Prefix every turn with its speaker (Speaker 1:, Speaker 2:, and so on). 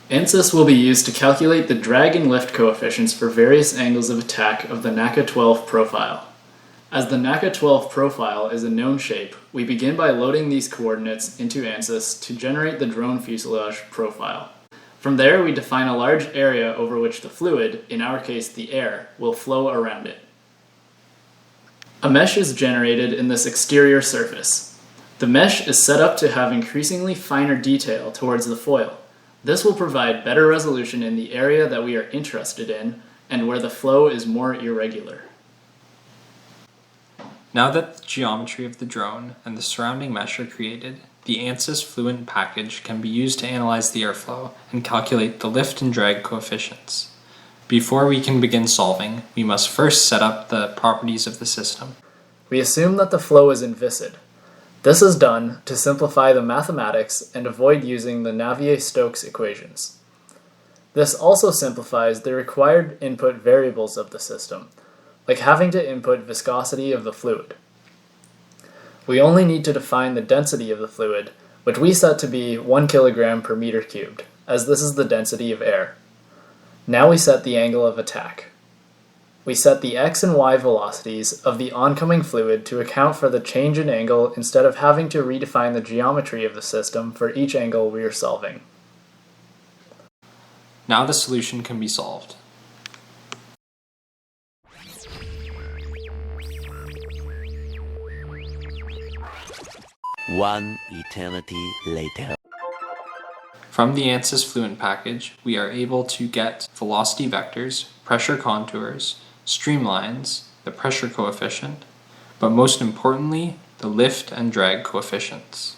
Speaker 1: ANSYS will be used to calculate the drag and lift coefficients for various angles of attack of the NACA 12 profile. As the NACA 12 profile is a known shape, we begin by loading these coordinates into ANSYS to generate the drone fuselage profile. From there, we define a large area over which the fluid, in our case the air, will flow around it. A mesh is generated in this exterior surface. The mesh is set up to have increasingly finer detail towards the foil. This will provide better resolution in the area that we are interested in and where the flow is more irregular.
Speaker 2: Now that the geometry of the drone and the surrounding mesh are created, the ANSYS Fluent package can be used to analyze the airflow and calculate the lift and drag coefficients. Before we can begin solving, we must first set up the properties of the system.
Speaker 1: We assume that the flow is inviscid. This is done to simplify the mathematics and avoid using the Navier-Stokes equations. This also simplifies the required input variables of the system, like having to input viscosity of the fluid. We only need to define the density of the fluid, which we set to be 1 kilogram per meter cubed, as this is the density of air. Now we set the angle of attack. We set the x and y velocities of the oncoming fluid to account for the change in angle instead of having to redefine the geometry of the system for each angle we are solving.
Speaker 2: Now the solution can be solved.
Speaker 3: One eternity later.
Speaker 2: From the ANSYS Fluent package, we are able to get velocity vectors, pressure contours, streamlines, the pressure coefficient, but most importantly, the lift and drag coefficients.